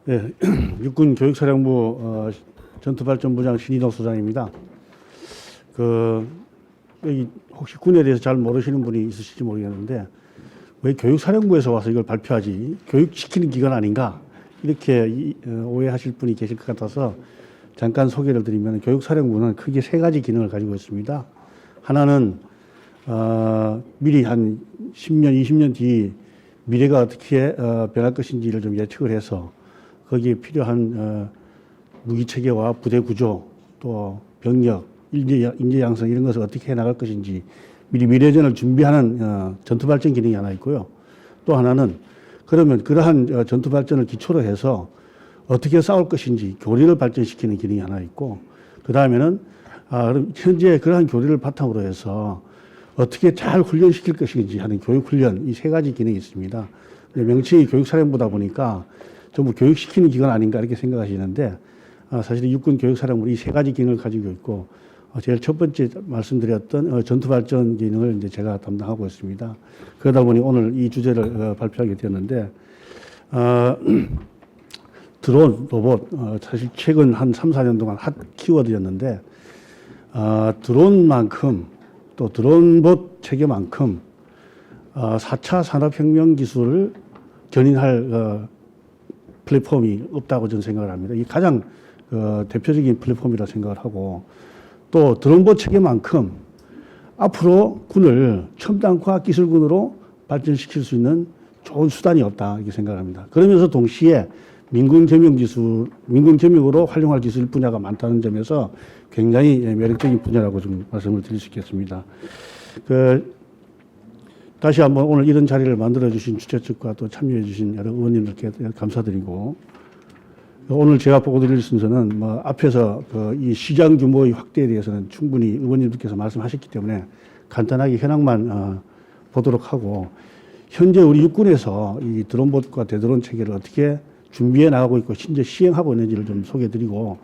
네, 육군 교육사령부 전투발전부장 신인호 소장입니다. 여기 혹시 군에 대해서 잘 모르시는 분이 있으실지 모르겠는데 왜 교육사령부에서 와서 이걸 발표하지? 교육시키는 기관 아닌가? 이렇게 오해하실 분이 계실 것 같아서 잠깐 소개를 드리면 교육사령부는 크게 세 가지 기능을 가지고 있습니다. 하나는 미리 한 10년, 20년 뒤 미래가 어떻게 변할 것인지를 좀 예측을 해서 거기에 필요한 무기 체계와 부대 구조 또 병력, 인재 양성 이런 것을 어떻게 해 나갈 것인지 미리 미래전을 준비하는 전투 발전 기능이 하나 있고요. 또 하나는 그러면 그러한 전투 발전을 기초로 해서 어떻게 싸울 것인지 교리를 발전시키는 기능이 하나 있고 그 다음에는 그럼 현재 그러한 교리를 바탕으로 해서 어떻게 잘 훈련시킬 것인지 하는 교육훈련 이 세 가지 기능이 있습니다. 명칭이 교육사령부다 보니까 전부 교육시키는 기관 아닌가 이렇게 생각하시는데 사실 육군 교육사령부 이 세 가지 기능을 가지고 있고 제일 첫 번째 말씀드렸던 전투발전 기능을 이제 제가 담당하고 있습니다. 그러다 보니 오늘 이 주제를 발표하게 되었는데 드론, 로봇 사실 최근 한 3, 4년 동안 핫 키워드였는데 드론만큼 또 드론봇 체계만큼 4차 산업혁명 기술을 견인할 플랫폼이 없다고 저는 생각을 합니다. 이게 가장 대표적인 플랫폼이라 생각을 하고 또 드론봇 체계만큼 앞으로 군을 첨단 과학 기술군으로 발전시킬 수 있는 좋은 수단이 없다 이렇게 생각합니다. 그러면서 동시에 민군 겸용으로 활용할 기술 분야가 많다는 점에서 굉장히 매력적인 분야라고 좀 말씀을 드릴 수 있겠습니다. 다시 한번 오늘 이런 자리를 만들어주신 주최 측과 또 참여해주신 여러 의원님들께 감사드리고 오늘 제가 보고드릴 순서는 앞에서 이 시장 규모의 확대에 대해서는 충분히 의원님들께서 말씀하셨기 때문에 간단하게 현황만 보도록 하고 현재 우리 육군에서 이 드론봇과 대드론 체계를 어떻게 준비해 나가고 있고 실제 시행하고 있는지를 좀 소개해드리고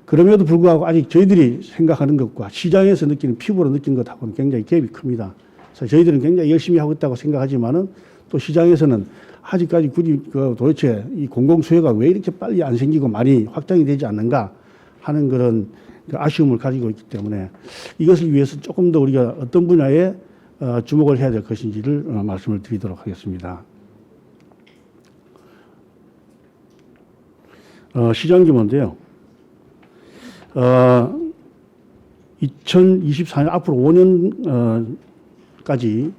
그럼에도 불구하고 아직 저희들이 생각하는 것과 시장에서 느끼는 피부로 느끼는 것하고는 굉장히 갭이 큽니다. 그래서 저희들은 굉장히 열심히 하고 있다고 생각하지만은 또 시장에서는 아직까지 굳이 도대체 이 공공수요가 왜 이렇게 빨리 안 생기고 많이 확장이 되지 않는가 하는 그런 아쉬움을 가지고 있기 때문에 이것을 위해서 조금 더 우리가 어떤 분야에 주목을 해야 될 것인지를 말씀을 드리도록 하겠습니다. 시장 규모인데요. 2024년 앞으로 5년까지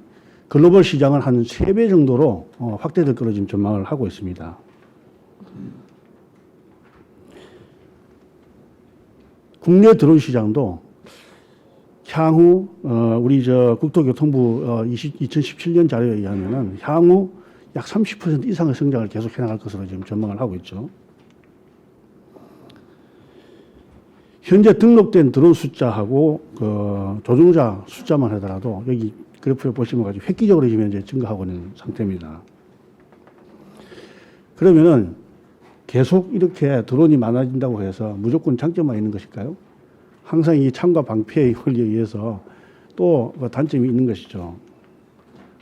글로벌 시장은 한 3배 정도로 확대될 것으로 지금 전망을 하고 있습니다. 국내 드론 시장도 향후 우리 국토교통부 2017년 자료에 의하면은 향후 약 30% 이상의 성장을 계속 해나갈 것으로 지금 전망을 하고 있죠. 현재 등록된 드론 숫자하고 조종자 숫자만 하더라도 여기 그래프에 보시면 가지고 획기적으로 지금 현재 증가하고 있는 상태입니다. 그러면은 계속 이렇게 드론이 많아진다고 해서 무조건 장점만 있는 것일까요? 항상 이 창과 방패의 원리에 의해서 또 단점이 있는 것이죠.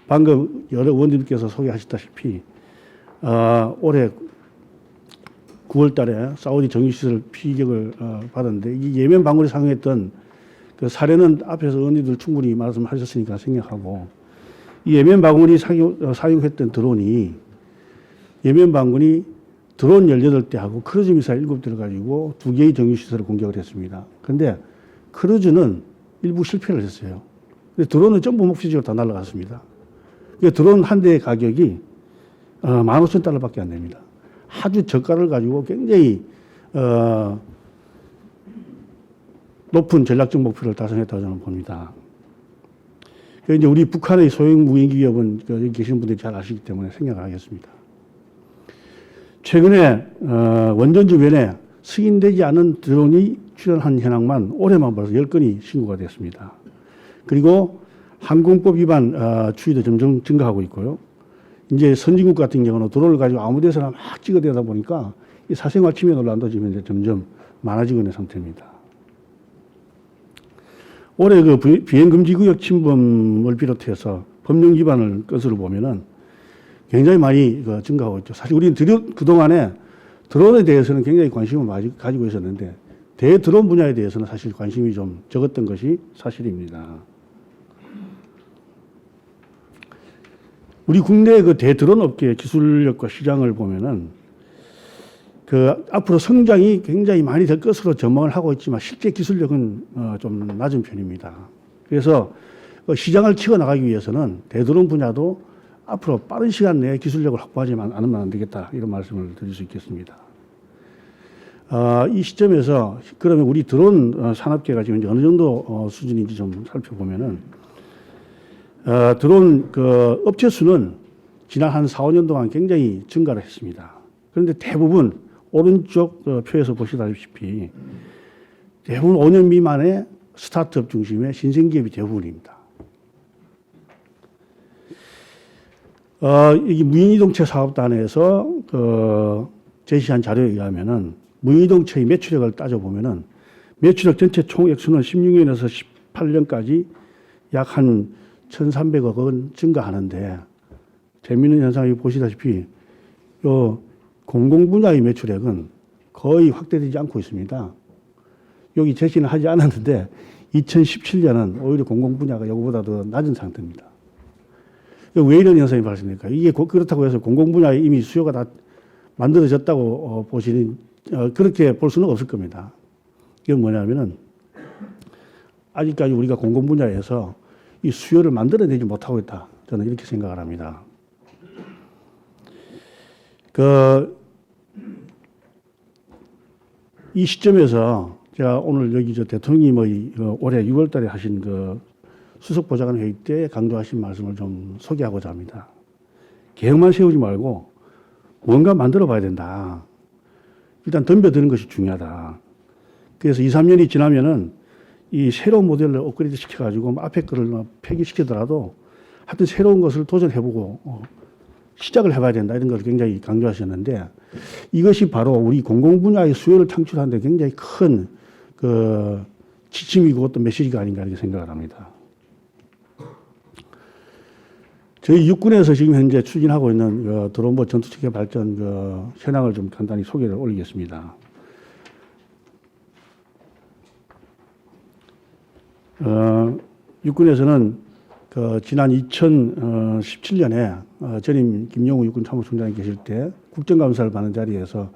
방금 여러 의원님께서 소개하셨다시피 올해 9월 달에 사우디 정유시설 피격을 받았는데 이 예멘 방울이 사용했던 그 사례는 앞에서 의원님들 충분히 말씀하셨으니까 생략하고 이 예멘 방울이 사용했던 드론이 예멘 방울이 드론 18대하고 크루즈 미사일 7대를 가지고 2개의 정유시설을 공격을 했습니다. 그런데 크루즈는 일부 실패를 했어요. 근데 드론은 전부 목표지로 다 날아갔습니다. 드론 한 대의 가격이 15,000달러밖에 안 됩니다. 아주 저가를 가지고 굉장히 높은 전략적 목표를 달성했다고 저는 봅니다. 이제 우리 북한의 소형 무인기 위협은 여기 계신 분들이 잘 아시기 때문에 생략을 하겠습니다. 최근에 원전 주변에 승인되지 않은 드론이 출현한 현황만 올해만 벌써 10건이 신고가 됐습니다. 그리고 항공법 위반 추이도 점점 증가하고 있고요. 이제 선진국 같은 경우는 드론을 가지고 아무 데서나 막 찍어대다 보니까 이 사생활 침해 논란도 지금 이제 점점 많아지고 있는 상태입니다. 올해 비행금지구역 침범을 비롯해서 법령 위반을 건수를 보면은 굉장히 많이 증가하고 있죠. 사실 우리는 그동안에 드론에 대해서는 굉장히 관심을 많이 가지고 있었는데 대드론 분야에 대해서는 사실 관심이 좀 적었던 것이 사실입니다. 우리 국내 그 대드론 업계의 기술력과 시장을 보면은 그 앞으로 성장이 굉장히 많이 될 것으로 전망을 하고 있지만 실제 기술력은 좀 낮은 편입니다. 그래서 시장을 키워 나가기 위해서는 대드론 분야도 앞으로 빠른 시간 내에 기술력을 확보하지 않으면 안 되겠다, 이런 말씀을 드릴 수 있겠습니다. 이 시점에서 그러면 우리 드론 산업계가 지금 어느 정도 수준인지 좀 살펴보면은 드론 그 업체 수는 지난 한 4, 5년 동안 굉장히 증가를 했습니다. 그런데 대부분 오른쪽 표에서 보시다시피 대부분 5년 미만의 스타트업 중심의 신생기업이 대부분입니다. 이 무인이동체 사업단에서 제시한 자료에 의하면은 무인이동체의 매출액을 따져보면은 매출액 전체 총 액수는 16년에서 18년까지 약 한 1,300억 원 증가하는데 재미있는 현상이 보시다시피 요 공공 분야의 매출액은 거의 확대되지 않고 있습니다. 여기 제시는 하지 않았는데 2017년은 오히려 공공 분야가 이거보다 더 낮은 상태입니다. 왜 이런 현상이 발생될까요? 이게 그렇다고 해서 공공 분야에 이미 수요가 다 만들어졌다고 보시는 그렇게 볼 수는 없을 겁니다. 이건 뭐냐면은 아직까지 우리가 공공 분야에서 이 수요를 만들어내지 못하고 있다. 저는 이렇게 생각을 합니다. 이 시점에서 제가 오늘 여기 대통령님의 올해 6월 달에 하신 수석보좌관 회의 때 강조하신 말씀을 좀 소개하고자 합니다. 계획만 세우지 말고 뭔가 만들어 봐야 된다. 일단 덤벼드는 것이 중요하다. 그래서 2, 3년이 지나면은 이 새로운 모델을 업그레이드 시켜가지고 앞에 거를 폐기시키더라도 하여튼 새로운 것을 도전해보고 시작을 해봐야 된다. 이런 걸 굉장히 강조하셨는데 이것이 바로 우리 공공 분야의 수요를 창출하는 데 굉장히 큰 지침이고 어떤 메시지가 아닌가 이렇게 생각을 합니다. 저희 육군에서 지금 현재 추진하고 있는 드론봇 전투체계 발전 현황을 좀 간단히 소개를 올리겠습니다. 육군에서는 지난 2017년에 전임 김영우 육군 참모총장이 계실 때 국정감사를 받는 자리에서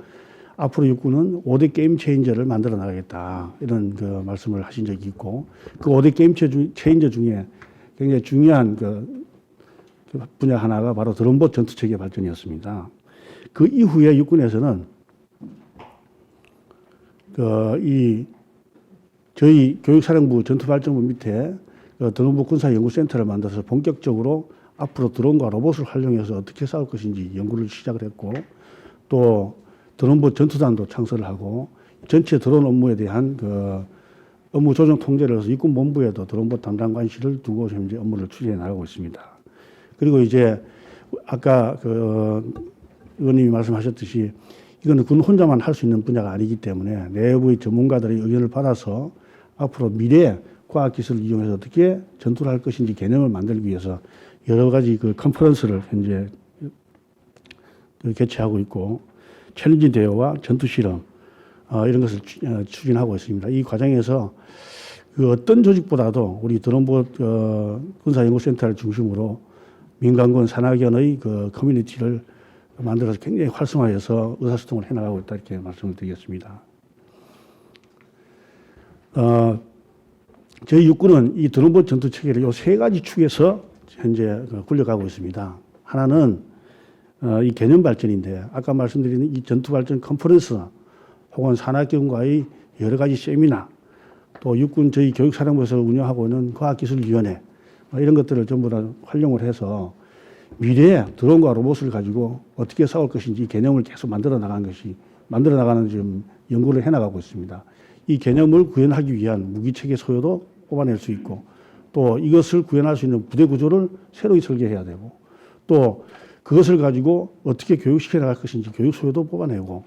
앞으로 육군은 5대 게임 체인저를 만들어 나가겠다, 이런 말씀을 하신 적이 있고 그 5대 게임 체인저 중에 굉장히 중요한 분야 하나가 바로 드론봇 전투체계 발전이었습니다. 그 이후에 육군에서는 저희 교육사령부 전투발전부 밑에 드론봇 군사연구센터를 만들어서 본격적으로 앞으로 드론과 로봇을 활용해서 어떻게 싸울 것인지 연구를 시작을 했고 또 드론봇 전투단도 창설을 하고 전체 드론 업무에 대한 업무 조정 통제를 해서 육군본부에도 드론봇 담당관실을 두고 현재 업무를 추진해 나가고 있습니다. 그리고 이제 아까 의원님이 말씀하셨듯이 이거는 군 혼자만 할 수 있는 분야가 아니기 때문에 내부의 전문가들의 의견을 받아서 앞으로 미래 과학기술을 이용해서 어떻게 전투를 할 것인지 개념을 만들기 위해서 여러 가지 컨퍼런스를 현재 개최하고 있고 챌린지 대회와 전투 실험 이런 것을 추진하고 있습니다. 이 과정에서 어떤 조직보다도 우리 드론봇 군사연구센터를 중심으로 민간군 산하견의 커뮤니티를 만들어서 굉장히 활성화해서 의사소통을 해나가고 있다, 이렇게 말씀을 드리겠습니다. 저희 육군은 이 드론봇 전투 체계를 이 세 가지 축에서 현재 굴려가고 있습니다. 하나는 이 개념 발전인데 아까 말씀드린 이 전투 발전 컨퍼런스 혹은 산하경과의 여러 가지 세미나 또 육군 저희 교육사령부에서 운영하고 있는 과학기술위원회 이런 것들을 전부 다 활용을 해서 미래에 드론과 로봇을 가지고 어떻게 싸울 것인지 개념을 계속 만들어 나가는 지금 연구를 해나가고 있습니다. 이 개념을 구현하기 위한 무기체계 소요도 뽑아낼 수 있고 또 이것을 구현할 수 있는 부대 구조를 새로 설계해야 되고 또 그것을 가지고 어떻게 교육시켜 나갈 것인지 교육 소요도 뽑아내고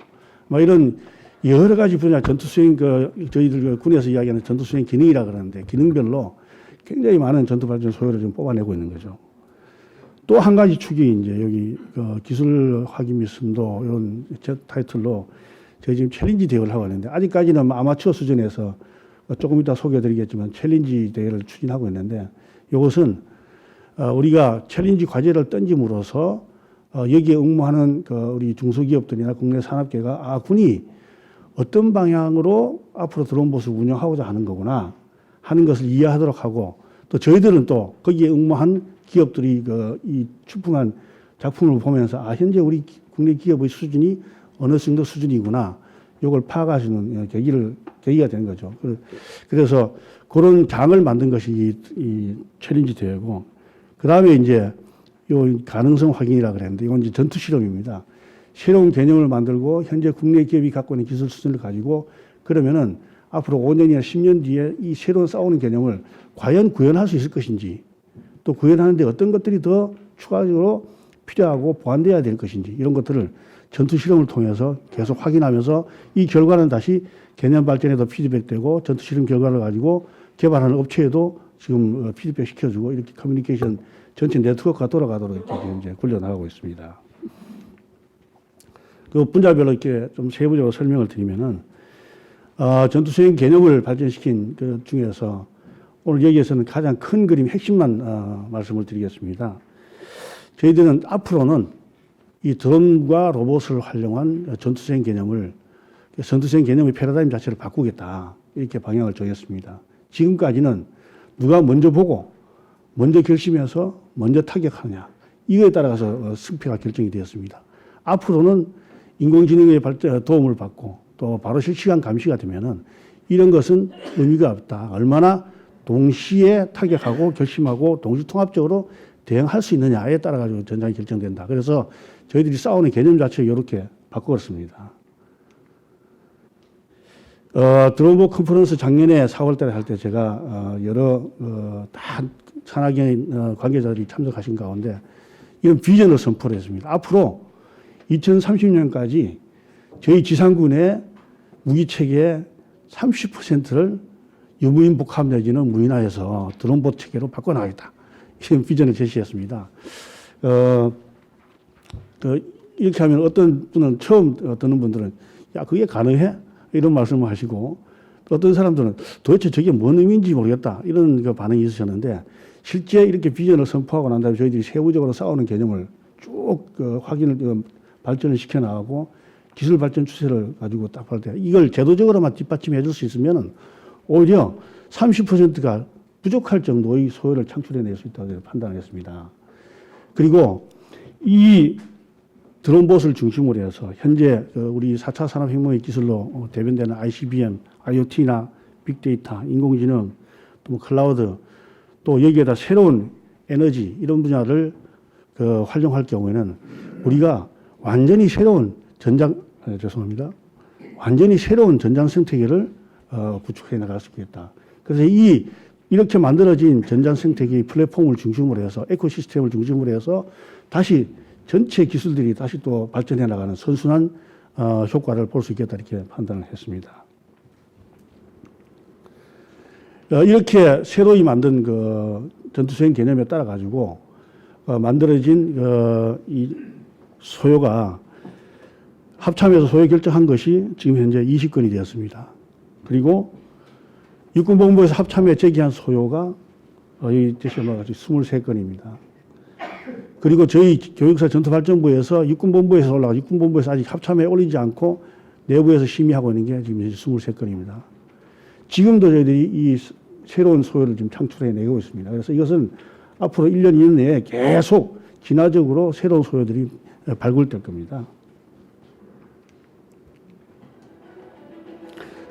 이런 여러 가지 분야 전투수행 저희들 군에서 이야기하는 전투수행 기능이라 그러는데 기능별로 굉장히 많은 전투발전 소요를 지금 뽑아내고 있는 거죠. 또 한 가지 축이 이제 여기 기술 확인 및 선도 이런 타이틀로 저희 지금 챌린지 대회를 하고 있는데 아직까지는 아마추어 수준에서 조금 이따 소개해드리겠지만 챌린지 대회를 추진하고 있는데 이것은 우리가 챌린지 과제를 던짐으로써 여기에 응모하는 우리 중소기업들이나 국내 산업계가 군이 어떤 방향으로 앞으로 드론봇을 운영하고자 하는 거구나 하는 것을 이해하도록 하고 또 저희들은 또 거기에 응모한 기업들이 이 출품한 작품을 보면서 현재 우리 국내 기업의 수준이 어느 정도 수준이구나 이걸 파악하시는 계기가 되는 거죠. 그래서 그런 장을 만든 것이 이 챌린지 대회고 그 다음에 이제 요 가능성 확인이라 그랬는데 이건 이제 전투 실험입니다. 새로운 개념을 만들고 현재 국내 기업이 갖고 있는 기술 수준을 가지고 그러면은 앞으로 5년이나 10년 뒤에 이 새로운 싸우는 개념을 과연 구현할 수 있을 것인지 또 구현하는데 어떤 것들이 더 추가적으로 필요하고 보완돼야 될 것인지 이런 것들을 전투 실험을 통해서 계속 확인하면서 이 결과는 다시 개념 발전에도 피드백되고 전투 실험 결과를 가지고 개발하는 업체에도 지금 피드백 시켜주고 이렇게 커뮤니케이션 전체 네트워크가 돌아가도록 이렇게 지금 이제 굴려나가고 있습니다. 그 분야별로 이렇게 좀 세부적으로 설명을 드리면은 전투 수행 개념을 발전시킨 그 중에서 오늘 여기에서는 가장 큰 그림 핵심만 말씀을 드리겠습니다. 저희들은 앞으로는 이 드론과 로봇을 활용한 전투수행 개념을 전투수행 개념의 패러다임 자체를 바꾸겠다 이렇게 방향을 정했습니다. 지금까지는 누가 먼저 보고 먼저 결심해서 먼저 타격하느냐 이거에 따라서 승패가 결정이 되었습니다. 앞으로는 인공지능의 도움을 받고 또 바로 실시간 감시가 되면은 이런 것은 의미가 없다. 얼마나 동시에 타격하고 결심하고 동시 통합적으로 대응할 수 있느냐에 따라 가지고 전장이 결정된다. 그래서 저희들이 싸우는 개념 자체를 이렇게 바꾸었습니다. 드론봇 컨퍼런스 작년에 4월 달에 할 때 제가 여러 다 산하경 관계자들이 참석하신 가운데 이런 비전을 선포를 했습니다. 앞으로 2030년까지 저희 지상군의 무기체계의 30%를 유무인 복합 내지는 무인화해서 드론봇 체계로 바꿔나가겠다. 이런 비전을 제시했습니다. 이렇게 하면 어떤 분은 처음 듣는 분들은 야 그게 가능해? 이런 말씀을 하시고 또 어떤 사람들은 도대체 저게 뭔 의미인지 모르겠다. 이런 반응이 있으셨는데 실제 이렇게 비전을 선포하고 난 다음에 저희들이 세부적으로 싸우는 개념을 쭉 확인을 발전을 시켜나가고 기술 발전 추세를 가지고 딱 볼 때 이걸 제도적으로만 뒷받침해 줄 수 있으면 오히려 30%가 부족할 정도의 소요를 창출해낼 수 있다고 판단했습니다. 그리고 이 드론봇을 중심으로 해서 현재 우리 4차 산업혁명의 기술로 대변되는 ICBM, IoT나 빅데이터, 인공지능, 또 클라우드, 또 여기에다 새로운 에너지 이런 분야를 활용할 경우에는 우리가 완전히 새로운 완전히 새로운 전장 생태계를 구축해 나갈 수 있겠다. 그래서 이렇게 만들어진 전장 생태계의 플랫폼을 중심으로 해서 에코시스템을 중심으로 해서 다시 전체 기술들이 다시 또 발전해 나가는 선순환 효과를 볼 수 있겠다 이렇게 판단을 했습니다. 이렇게 새로이 만든 전투수행 개념에 따라 가지고 만들어진 이 소요가 합참에서 소요 결정한 것이 지금 현재 20건이 되었습니다. 그리고 육군본부에서 합참에 제기한 소요가 여기 제시해가지고 23건입니다. 그리고 저희 교육사 전투발전부에서 육군본부에서 올라가 육군본부에서 아직 합참에 올리지 않고 내부에서 심의하고 있는 게 지금 23건입니다. 지금도 저희들이 이 새로운 소요를 지금 창출해내고 있습니다. 그래서 이것은 앞으로 1년, 2년 내에 계속 진화적으로 새로운 소요들이 발굴될 겁니다.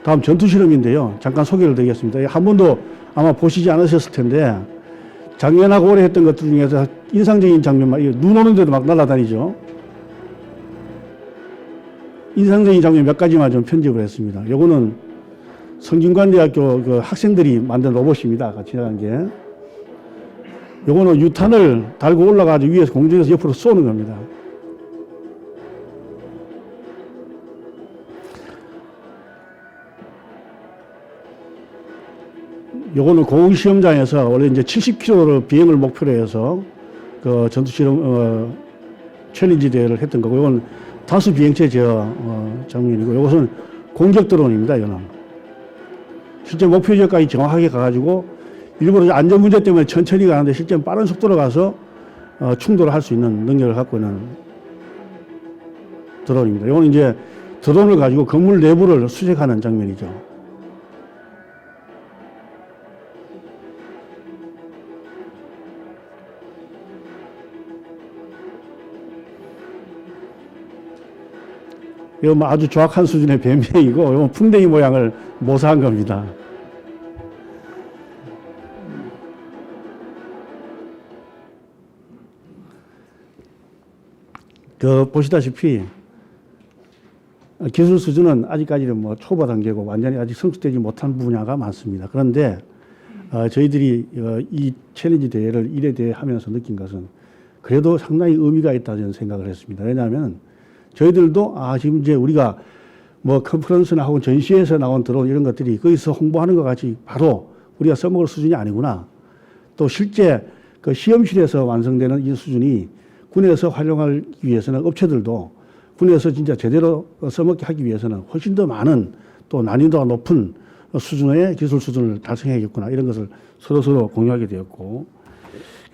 다음 전투실험인데요. 잠깐 소개를 드리겠습니다. 한 번도 아마 보시지 않으셨을 텐데 작년하고 올해 했던 것들 중에서 인상적인 장면만, 눈 오는데도 막 날아다니죠. 인상적인 장면 몇 가지만 좀 편집을 했습니다. 요거는 성균관대학교 그 학생들이 만든 로봇입니다. 같이 나간 게. 요거는 유탄을 달고 올라가지고 위에서 공중에서 옆으로 쏘는 겁니다. 요거는 공시험장에서 원래 이제 70km를 비행을 목표로 해서 그 전투 실험 챌린지 대회를 했던 거고, 이건 다수 비행체 제어 장면이고, 이것은 공격 드론입니다. 이거는 실제 목표 지역까지 정확하게 가가지고 일부러 안전 문제 때문에 천천히 가는데 실제 빠른 속도로 가서 충돌을 할 수 있는 능력을 갖고 있는 드론입니다. 이거는 이제 드론을 가지고 건물 내부를 수색하는 장면이죠. 이건 뭐 아주 정확한 수준의 뱀뱅이고, 이건 풍뎅이 모양을 모사한 겁니다. 보시다시피 기술 수준은 아직까지는 뭐 초보 단계고 완전히 아직 성숙되지 못한 분야가 많습니다. 그런데 저희들이 이 챌린지 대회를 1회 대회 하면서 느낀 것은 그래도 상당히 의미가 있다는 생각을 했습니다. 왜냐하면 저희들도 지금 이제 우리가 뭐 컨퍼런스나 혹은 전시회에서 나온 드론 이런 것들이 거기서 홍보하는 것 같이 바로 우리가 써먹을 수준이 아니구나. 또 실제 그 시험실에서 완성되는 이 수준이 군에서 활용하기 위해서는 업체들도 군에서 진짜 제대로 써먹게 하기 위해서는 훨씬 더 많은 또 난이도가 높은 수준의 기술 수준을 달성해야겠구나. 이런 것을 서로 공유하게 되었고,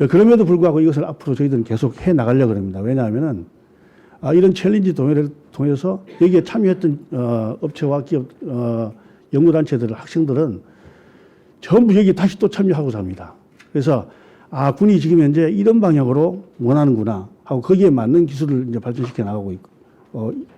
그럼에도 불구하고 이것을 앞으로 저희들은 계속 해 나가려고 합니다. 왜냐하면은 이런 챌린지 동회를 통해서 여기에 참여했던 업체와 기업, 연구단체들, 학생들은 전부 여기 다시 또 참여하고자 합니다. 그래서 군이 지금 현재 이런 방향으로 원하는구나 하고 거기에 맞는 기술을 이제 발전시켜 나가고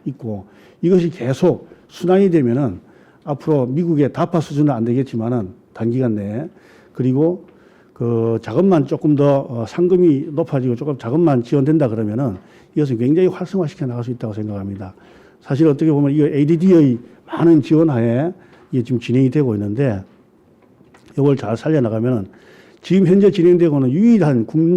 있고 이것이 계속 순환이 되면은 앞으로 미국의 다파 수준은 안 되겠지만은 단기간 내에, 그리고 그 자금만 조금 더 상금이 높아지고 조금 자금만 지원된다 그러면은 이것을 굉장히 활성화시켜 나갈 수 있다고 생각합니다. 사실 어떻게 보면 이 ADD의 많은 지원하에 이게 지금 진행이 되고 있는데, 이걸 잘 살려나가면은 지금 현재 진행되고는 유일한 군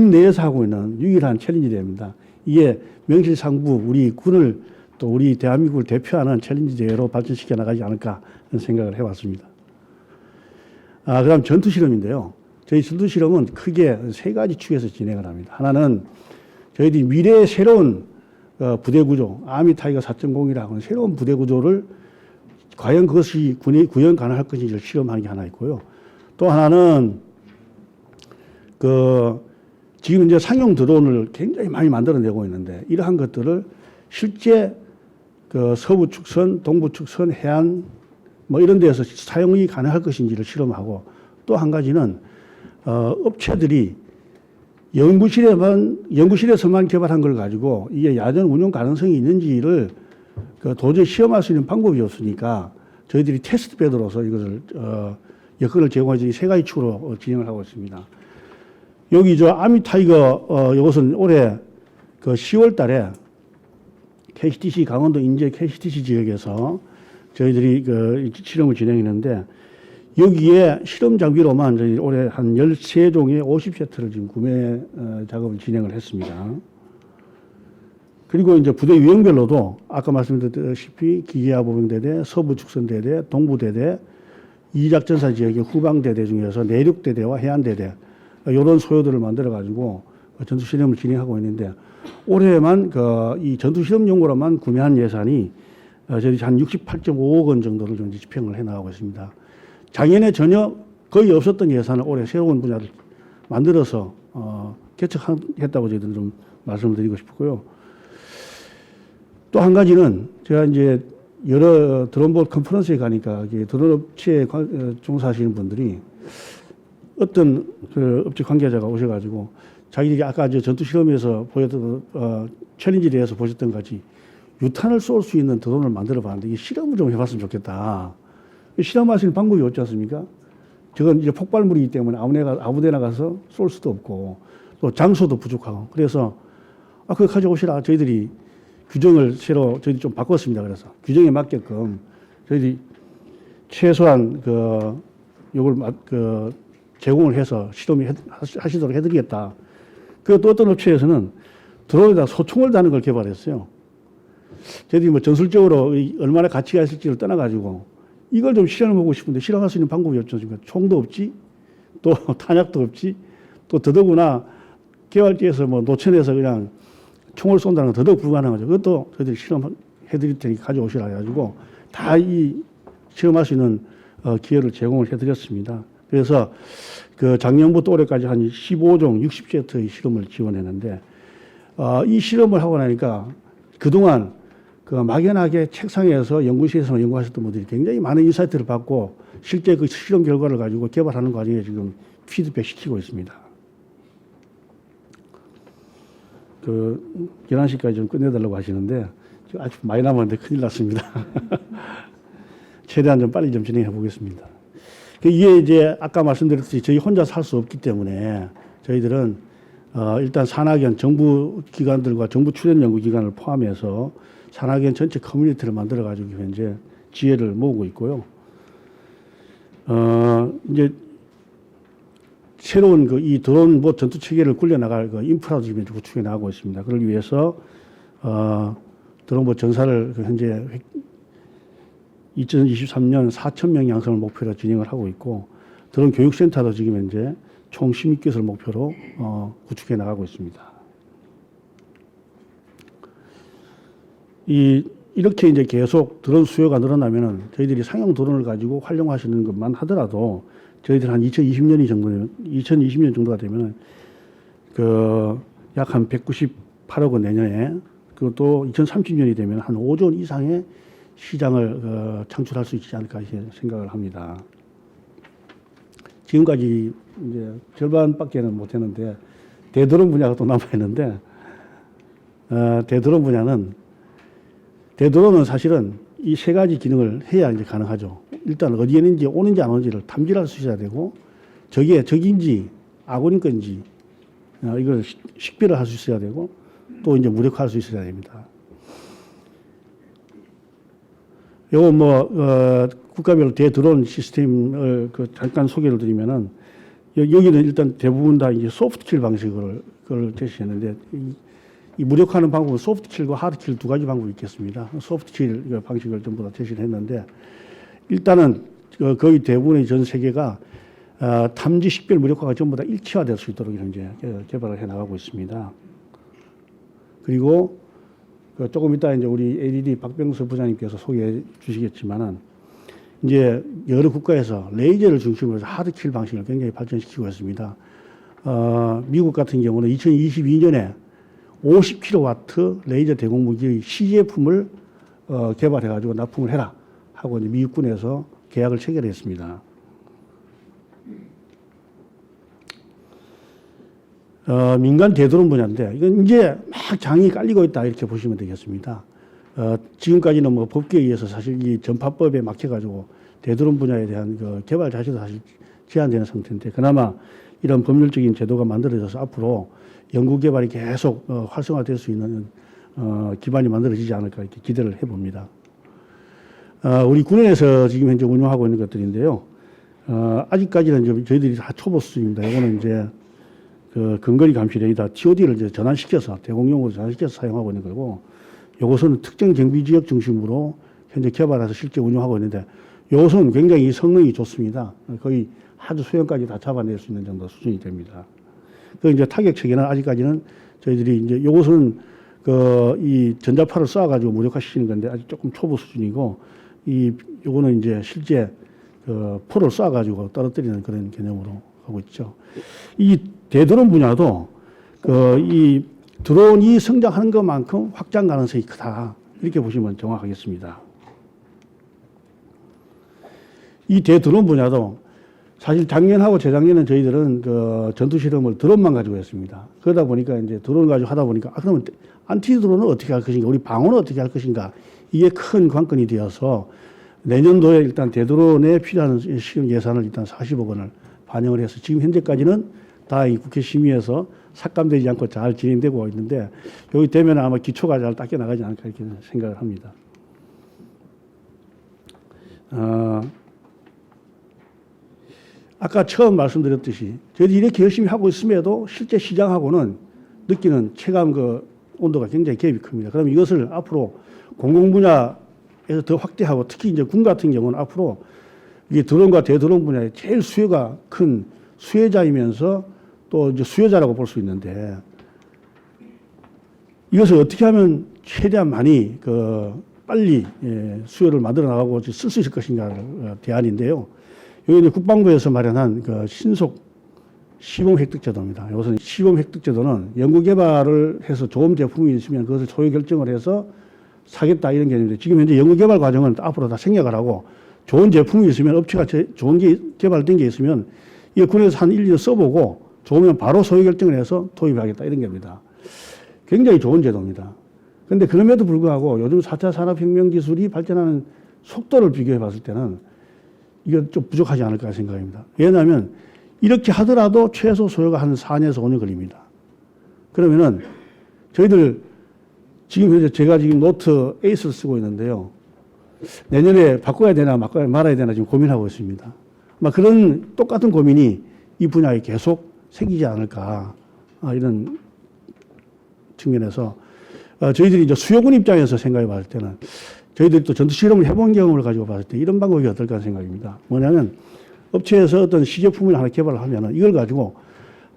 내에서 하고 있는 유일한 챌린지 대회입니다. 이게 명실상부 우리 군을 또 우리 대한민국을 대표하는 챌린지 대회로 발전시켜 나가지 않을까 하는 생각을 해봤습니다. 그다음 전투 실험인데요. 저희 전투 실험은 크게 세 가지 축에서 진행을 합니다. 하나는 저희들이 미래의 새로운 부대 구조, 아미 타이거 4.0이라고 하는 새로운 부대 구조를 과연 그것이 군이 구현 가능할 것인지를 실험하는 게 하나 있고요. 또 하나는 지금 이제 상용 드론을 굉장히 많이 만들어내고 있는데, 이러한 것들을 실제 서부 축선, 동부 축선, 해안 뭐 이런 데서 사용이 가능할 것인지를 실험하고, 또 한 가지는 업체들이 연구실에서만 개발한 걸 가지고 이게 야전 운용 가능성이 있는지를 도저히 시험할 수 있는 방법이 없으니까 저희들이 테스트 베드로서 이것을 여건을 제공해서 이 세 가지 축으로 진행을 하고 있습니다. 여기 아미 타이거 이것은 올해 10월 달에 KCTC 강원도 인제 KCTC 지역에서 저희들이 실험을 진행했는데, 여기에 실험 장비로만 저희 올해 한 13종의 50세트를 지금 구매 작업을 진행을 했습니다. 그리고 이제 부대 유형별로도 아까 말씀드렸다시피 기계화보병대대, 서부축선대대, 동부대대, 이작전사 지역의 후방대대 중에서 내륙대대와 해안대대 이런 소요들을 만들어 가지고 전투 실험을 진행하고 있는데, 올해만 이 전투 실험 용으로만 구매한 예산이 저희 한 68.5억 원 정도를 좀 집행을 해 나가고 있습니다. 작년에 전혀 거의 없었던 예산을 올해 새로운 분야를 만들어서 개척했다고 저희들은 좀 말씀을 드리고 싶고요. 또 한 가지는 제가 이제 여러 드론봇 컨퍼런스에 가니까 드론 업체에 종사하시는 분들이 어떤 업체 관계자가 오셔가지고 자기들이 아까 전투 실험에서 보였던 챌린지 대회에서 보셨던 같이 유탄을 쏠 수 있는 드론을 만들어 봤는데 이 실험을 좀 해봤으면 좋겠다. 실험할 수 있는 방법이 없지 않습니까? 저건 이제 폭발물이기 때문에 아무데나 가서 쏠 수도 없고 또 장소도 부족하고, 그래서 그거 가져오시라. 저희들이 규정을 새로 저희들이 좀 바꿨습니다. 그래서 규정에 맞게끔 저희들이 최소한 요걸 제공을 해서 하시도록 해드리겠다. 그리고 또 어떤 업체에서는 드론에다 소총을 다는 걸 개발했어요. 저희들이 뭐 전술적으로 얼마나 가치가 있을지를 떠나가지고 이걸 좀 실험해보고 싶은데 실험할 수 있는 방법이 없지 않습니까? 총도 없지, 또 탄약도 없지, 또 더더구나 개발지에서 뭐 노천에서 그냥 총을 쏜다는 건 더더욱 불가능한 거죠. 그것도 저희들이 실험해드릴 테니 가져오시라 해가지고 다 이 실험할 수 있는 기회를 제공을 해드렸습니다. 그래서 그 작년부터 올해까지 한 15종 60세트의 실험을 지원했는데 이 실험을 하고 나니까 그동안 그 막연하게 책상에서 연구실에서 연구하셨던 분들이 굉장히 많은 인사이트를 받고 실제 그 실험 결과를 가지고 개발하는 과정에 지금 피드백 시키고 있습니다. 그 11시까지 좀 끝내달라고 하시는데 아주 많이 남았는데 큰일 났습니다. 최대한 좀 빨리 좀 진행해 보겠습니다. 이게 이제 아까 말씀드렸듯이 저희 혼자서 할 수 없기 때문에 저희들은 일단 산학연 정부 기관들과 정부 출연 연구 기관을 포함해서 산학연 전체 커뮤니티를 만들어 가지고 현재 지혜를 모으고 있고요. 이제 새로운 이 드론 뭐 전투 체계를 굴려 나갈 인프라도 지금 구축해 나가고 있습니다. 그걸 위해서 드론 뭐 전사를 현재 2023년 4,000명 양성을 목표로 진행을 하고 있고 드론 교육센터도 지금 현재 총 16개소를 목표로 구축해 나가고 있습니다. 이렇게 이제 계속 드론 수요가 늘어나면은 저희들이 상용 드론을 가지고 활용하시는 것만 하더라도 저희들 한 2020년 정도가 되면은 약 한 198억 원 내년에 그것도 2030년이 되면 한 5조 원 이상의 시장을 창출할 수 있지 않을까 생각을 합니다. 지금까지 이제 절반밖에는 못했는데 대드론 분야가 또 남아 있는데 대드론은 사실은 이 세 가지 기능을 해야 이제 가능하죠. 일단 어디에 있는지 오는지 안 오는지를 탐지할 수 있어야 되고 저게 적인지 아군인 건지 이걸 식별을 할 수 있어야 되고 또 이제 무력화할 수 있어야 됩니다. 요거 국가별로 대드론 시스템을 잠깐 소개를 드리면은 여기는 일단 대부분 다 이제 소프트킬 방식을 그걸 제시했는데 이 무력화하는 방법은 소프트킬과 하드킬 두 가지 방법이 있겠습니다. 소프트킬 방식을 전부 다 제시를 했는데 일단은 거의 대부분의 전 세계가 탐지 식별 무력화가 전부 다 일치화될 수 있도록 현재 개발을 해 나가고 있습니다. 그리고 조금 이따 이제 우리 ADD 박병서 부장님께서 소개해 주시겠지만은 이제 여러 국가에서 레이저를 중심으로 해서 하드킬 방식을 굉장히 발전시키고 있습니다. 미국 같은 경우는 2022년에 50kW 레이저 대공무기의 시제품을 개발해 가지고 납품을 해라 하고 이제 미국군에서 계약을 체결했습니다. 민간 대드론 분야인데 이건 이제 막 장이 깔리고 있다 이렇게 보시면 되겠습니다. 지금까지는 뭐 법규에 의해서 사실 이 전파법에 막혀가지고 대드론 분야에 대한 개발 자체도 사실 제한되는 상태인데 그나마 이런 법률적인 제도가 만들어져서 앞으로 연구 개발이 계속 활성화될 수 있는 기반이 만들어지지 않을까 이렇게 기대를 해봅니다. 우리 군에서 지금 현재 운영하고 있는 것들인데요. 아직까지는 저희들이 다 초보 수준입니다. 이거는 이제 근거리 감시 레이더 TOD를 이제 전환시켜서 대공용으로 전환시켜서 사용하고 있는 거고, 이것은 특정 경비 지역 중심으로 현재 개발해서 실제 운영하고 있는데, 이것은 굉장히 성능이 좋습니다. 거의 하드 소형까지 다 잡아낼 수 있는 정도 수준이 됩니다. 그 이제 타격 체계는 아직까지는 저희들이 이제 이것은 이 전자파를 쏴가지고 무력화시키는 건데 아직 조금 초보 수준이고, 요거는 이제 실제 포를 쏴가지고 떨어뜨리는 그런 개념으로 하고 있죠. 이 대드론 분야도 이 드론이 성장하는 것만큼 확장 가능성이 크다 이렇게 보시면 정확하겠습니다. 이 대드론 분야도 사실 작년하고 재작년은 저희들은 전투 실험을 드론만 가지고 했습니다. 그러다 보니까 이제 드론 가지고 하다 보니까 그러면 안티 드론은 어떻게 할 것인가, 우리 방어는 어떻게 할 것인가, 이게 큰 관건이 되어서 내년도에 일단 대드론에 필요한 실험 예산을 일단 40억 원을 반영을 해서 지금 현재까지는 다 이 국회 심의에서 삭감되지 않고 잘 진행되고 있는데, 여기 되면 아마 기초가 잘 닦여 나가지 않을까 이렇게 생각을 합니다. 아까 처음 말씀드렸듯이 저희들이 이렇게 열심히 하고 있음에도 실제 시장하고는 느끼는 체감 온도가 굉장히 갭이 큽니다. 그럼 이것을 앞으로 공공 분야에서 더 확대하고, 특히 이제 군 같은 경우는 앞으로 이 드론과 대드론 분야에 제일 수요가 큰 수혜자이면서 또 이제 수요자라고 볼 수 있는데 이것을 어떻게 하면 최대한 많이 빨리 수요를 만들어 나가고 쓸 수 있을 것인가 대안인데요. 여기 이제 국방부에서 마련한 신속 시범 획득 제도입니다. 이것은 시범 획득 제도는 연구 개발을 해서 좋은 제품이 있으면 그것을 소유 결정을 해서 사겠다 이런 개념인데 지금 현재 연구 개발 과정은 앞으로 다 생략을 하고 좋은 제품이 있으면 업체가 좋은 게 개발된 게 있으면 이거 군에서 한 1, 2년 써보고 좋으면 바로 소유 결정을 해서 도입하겠다 이런 겁니다. 굉장히 좋은 제도입니다. 그런데 그럼에도 불구하고 요즘 4차 산업혁명 기술이 발전하는 속도를 비교해 봤을 때는 이게 좀 부족하지 않을까 생각합니다. 왜냐하면 이렇게 하더라도 최소 소요가 한 4년에서 5년 걸립니다. 그러면은 저희들 지금 현재 제가 지금 노트 에이스를 쓰고 있는데요. 내년에 바꿔야 되나 말아야 되나 지금 고민하고 있습니다. 그런 똑같은 고민이 이 분야에 계속 생기지 않을까 이런 측면에서 저희들이 이제 수요군 입장에서 생각해 봤을 때는 저희들이 또 전투 실험을 해본 경험을 가지고 봤을 때 이런 방법이 어떨까 생각입니다. 뭐냐면 업체에서 어떤 시제품을 하나 개발을 하면은 이걸 가지고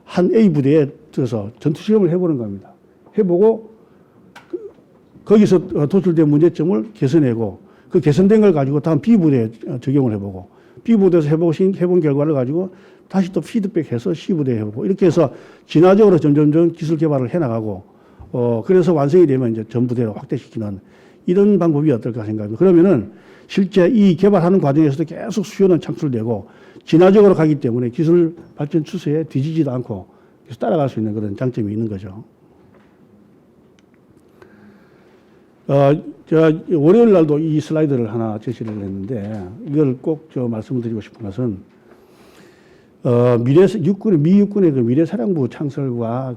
한 A 부대에 들어서 전투 실험을 해보는 겁니다. 해보고 거기서 도출된 문제점을 개선하고 그 개선된 걸 가지고 다음 B 부대에 적용을 해보고 B 부대에서 해본 결과를 가지고 다시 또 피드백해서 C 부대에 해보고 이렇게 해서 진화적으로 점점점 기술 개발을 해나가고 그래서 완성이 되면 이제 전 부대로 확대시키는 이런 방법이 어떨까 생각합니다. 그러면은 실제 이 개발하는 과정에서도 계속 수요는 창출되고 진화적으로 가기 때문에 기술 발전 추세에 뒤지지도 않고 계속 따라갈 수 있는 그런 장점이 있는 거죠. 제가 월요일 날도 이 슬라이드를 하나 제시를 했는데 이걸 꼭 말씀을 드리고 싶은 것은 미 육군의 그 미래사령부 창설과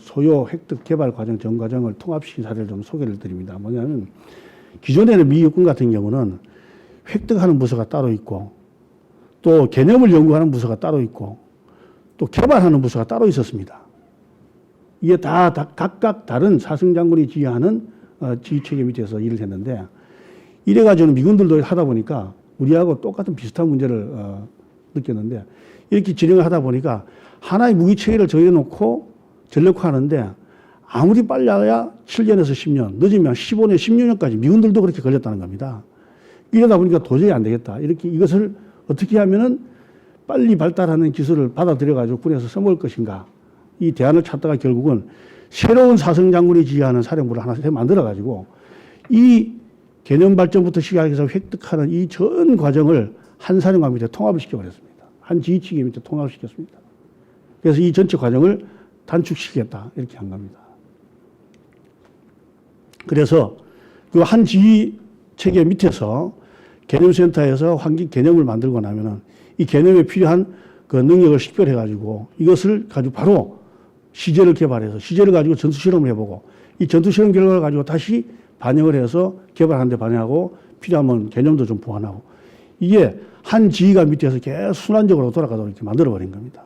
소요 획득 개발 과정 전 과정을 통합시킨 사례를 좀 소개를 드립니다. 뭐냐면 기존에는 미 육군 같은 경우는 획득하는 부서가 따로 있고 또 개념을 연구하는 부서가 따로 있고 또 개발하는 부서가 따로 있었습니다. 이게 다 각각 다른 사승장군이 지휘하는 지휘체계 밑에서 일을 했는데 이래가지고는 미군들도 하다 보니까 우리하고 똑같은 비슷한 문제를 느꼈는데 이렇게 진행을 하다 보니까 하나의 무기체계를 정해놓고 전력화하는데 아무리 빨라야 7년에서 10년, 늦으면 15년, 16년까지 미군들도 그렇게 걸렸다는 겁니다. 이러다 보니까 도저히 안 되겠다. 이렇게 이것을 어떻게 하면은 빨리 발달하는 기술을 받아들여가지고 군에서 써먹을 것인가. 이 대안을 찾다가 결국은 새로운 사승장군이 지휘하는 사령부를 하나 만들어가지고 이 개념 발전부터 시작해서 획득하는 이 전 과정을 한 사령관 밑에 통합을 시켜버렸습니다. 한 지휘체계 밑에 통합을 시켰습니다. 그래서 이 전체 과정을 단축시키겠다. 이렇게 한 겁니다. 그래서 그 한 지휘체계 밑에서 개념센터에서 환기 개념을 만들고 나면은 이 개념에 필요한 그 능력을 식별해가지고 이것을 가지고 바로 시제를 개발해서 시제를 가지고 전투 실험을 해보고 이 전투 실험 결과를 가지고 다시 반영을 해서 개발하는 데 반영하고 필요하면 개념도 좀 보완하고 이게 한 지휘관 밑에서 계속 순환적으로 돌아가도록 이렇게 만들어버린 겁니다.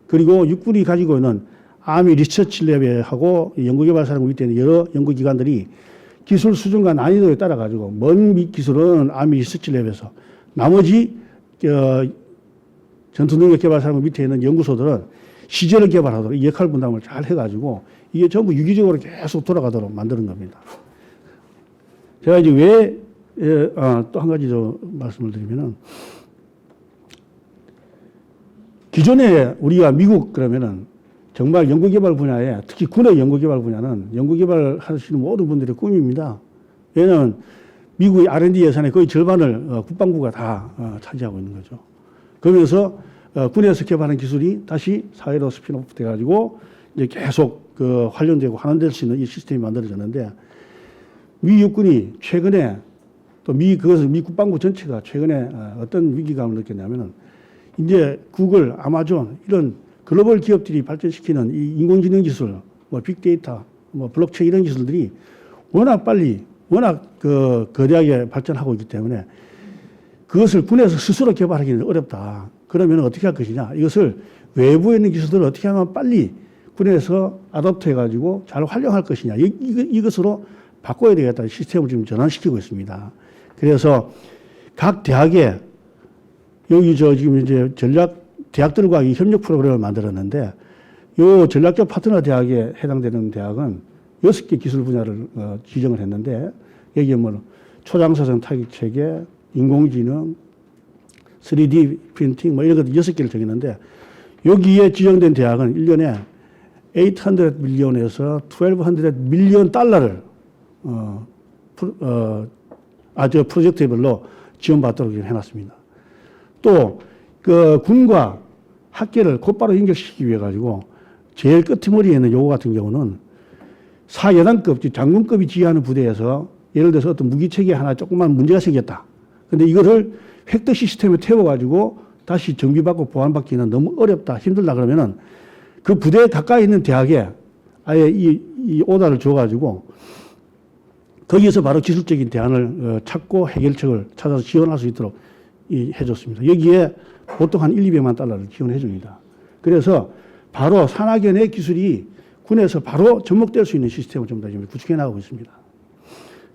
그리고 육군이 가지고 있는 아미 리서치 랩하고 연구개발사령부 밑에 있는 여러 연구기관들이 기술 수준과 난이도에 따라 가지고 먼 기술은 아미 리서치 랩에서 나머지 전투능력개발사령부 밑에 있는 연구소들은 시제를 개발하도록 이 역할 분담을 잘 해가지고 이게 전부 유기적으로 계속 돌아가도록 만드는 겁니다. 제가 이제 왜 또 한 가지 더 말씀을 드리면은 기존에 우리가 미국 그러면은 정말 연구개발 분야에 특히 군의 연구개발 분야는 연구개발 하시는 모든 분들의 꿈입니다. 왜냐하면 미국의 R&D 예산의 거의 절반을 국방부가 다 차지하고 있는 거죠. 그러면서 군에서 개발한 기술이 다시 사회로 스핀오프 돼가지고 이제 계속 활용되고 환원될 수 있는 이 시스템이 만들어졌는데 미 육군이 최근에 또 그것을 미 국방부 전체가 최근에 어떤 위기감을 느꼈냐면은 이제 구글, 아마존 이런 글로벌 기업들이 발전시키는 이 인공지능 기술, 빅데이터, 블록체인 이런 기술들이 워낙 빨리, 워낙 거대하게 발전하고 있기 때문에 그것을 군에서 스스로 개발하기는 어렵다. 그러면 어떻게 할 것이냐? 이것을 외부에 있는 기술들을 어떻게 하면 빨리 군에서 아답트 해가지고 잘 활용할 것이냐? 이것으로 바꿔야 되겠다. 시스템을 지금 전환시키고 있습니다. 그래서 각 대학에 여기 지금 이제 전략 대학들과 이 협력 프로그램을 만들었는데 요 전략적 파트너 대학에 해당되는 대학은 6개 기술 분야를 지정을 했는데 여기에 뭐 초장사선 타격 체계, 인공지능, 3D 프린팅 뭐 이런 것들 6개를 정했는데 여기에 지정된 대학은 1년에 800 밀리언에서 1200 밀리언 달러를 저 프로젝트별로 지원받도록 해놨습니다. 또 그 군과 학계를 곧바로 연결시키기 위해 가지고 제일 끄트머리에 있는 요거 같은 경우는 사여단급, 장군급이 지휘하는 부대에서 예를 들어서 어떤 무기체계 하나 조그만 문제가 생겼다. 근데 이거를 획득 시스템에 태워가지고 다시 정비받고 보완받기는 너무 어렵다, 힘들다 그러면은 그 부대에 가까이 있는 대학에 아예 이 오다를 줘가지고 거기에서 바로 기술적인 대안을 찾고 해결책을 찾아서 지원할 수 있도록 해줬습니다. 여기에 보통 한 1,200만 달러를 지원해 줍니다. 그래서 바로 산학연의 기술이 군에서 바로 접목될 수 있는 시스템을 좀 더 구축해 나가고 있습니다.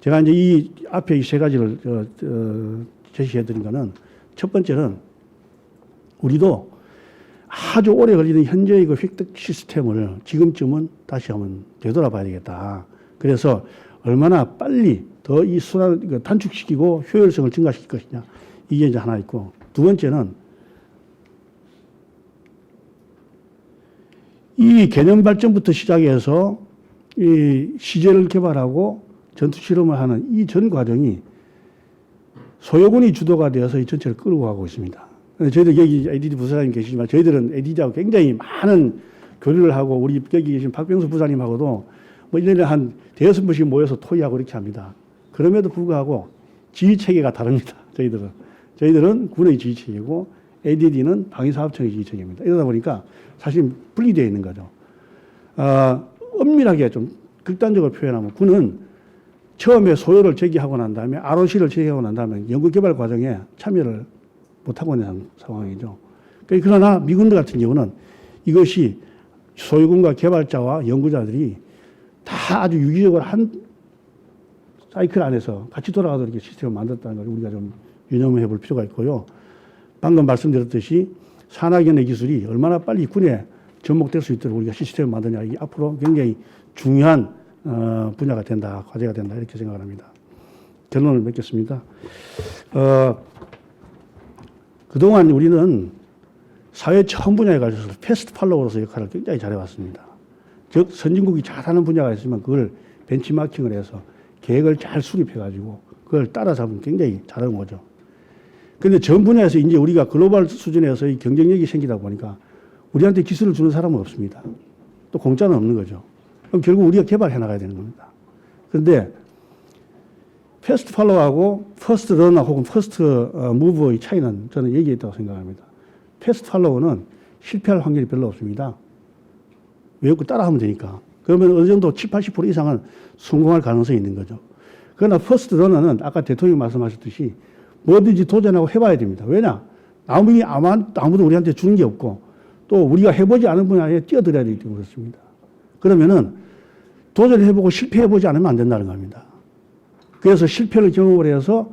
제가 이제 이 앞에 이 세 가지를 제시해 드린 거는 첫 번째는 우리도 아주 오래 걸리는 현재의 그 획득 시스템을 지금쯤은 다시 한번 되돌아봐야 되겠다. 그래서 얼마나 빨리 더 이 수단을 단축시키고 효율성을 증가시킬 것이냐. 이게 이제 하나 있고. 두 번째는 이 개념 발전부터 시작해서 이 시제를 개발하고 전투 실험을 하는 이 전 과정이 소요군이 주도가 되어서 이 전체를 끌고 가고 있습니다. 저희들 여기 ADD 부사장님 계시지만 저희들은 ADD하고 굉장히 많은 교류를 하고 우리 여기 계신 박병수 부사님하고도 뭐 1년에 한 5번씩 모여서 토의하고 이렇게 합니다. 그럼에도 불구하고 지휘 체계가 다릅니다. 저희들은 군의 지휘 체계고 ADD는 방위사업청의 지휘 체계입니다. 이러다 보니까 사실 분리되어 있는 거죠. 엄밀하게 좀 극단적으로 표현하면 군은 처음에 소요를 제기하고 난 다음에 ROC를 제기하고 난 다음에 연구개발 과정에 참여를 못하고 있는 상황이죠. 그러나 미군들 같은 경우는 이것이 소유군과 개발자와 연구자들이 다 아주 유기적으로 한 사이클 안에서 같이 돌아가도록 이렇게 시스템을 만들었다는 걸 우리가 좀 유념해 볼 필요가 있고요. 방금 말씀드렸듯이 산학연의 기술이 얼마나 빨리 군에 접목될 수 있도록 우리가 시스템을 만드냐, 이게 앞으로 굉장히 중요한 분야가 된다, 과제가 된다, 이렇게 생각을 합니다. 결론을 맺겠습니다. 그동안 우리는 사회 전 분야에 가셔서 패스트 팔로워로서 역할을 굉장히 잘해왔습니다. 즉, 선진국이 잘하는 분야가 있으면 그걸 벤치마킹을 해서 계획을 잘 수립해가지고 그걸 따라잡으면 굉장히 잘하는 거죠. 그런데 전 분야에서 이제 우리가 글로벌 수준에서 이 경쟁력이 생기다 보니까 우리한테 기술을 주는 사람은 없습니다. 또 공짜는 없는 거죠. 그럼 결국 우리가 개발해 나가야 되는 겁니다. 그런데 패스트 팔로우하고 퍼스트 런너 혹은 퍼스트 무브의 차이는 저는 여기에 있다고 생각합니다. 패스트 팔로우는 실패할 확률이 별로 없습니다. 외우고 따라하면 되니까. 그러면 어느 정도 70, 80% 이상은 성공할 가능성이 있는 거죠. 그러나 퍼스트 런너는 아까 대통령이 말씀하셨듯이 뭐든지 도전하고 해봐야 됩니다. 왜냐? 아무도 우리한테 주는 게 없고 또 우리가 해보지 않은 분야에 뛰어들어야 되기 때문에 그렇습니다. 그러면은 도전해보고 실패해보지 않으면 안 된다는 겁니다. 그래서 실패를 경험을 해서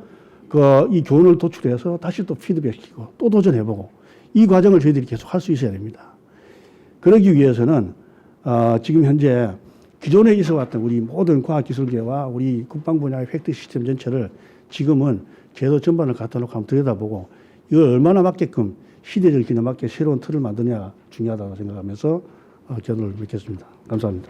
이 교훈을 도출해서 다시 또 피드백시키고 또 도전해보고 이 과정을 저희들이 계속 할 수 있어야 됩니다. 그러기 위해서는 지금 현재 기존에 있어왔던 우리 모든 과학기술계와 우리 국방 분야의 획득 시스템 전체를 지금은 제도 전반을 갖다 놓고 한번 들여다보고 이걸 얼마나 맞게끔 시대적 기능에 맞게 새로운 틀을 만드냐가 중요하다고 생각하면서 결론을 맺겠습니다. 감사합니다.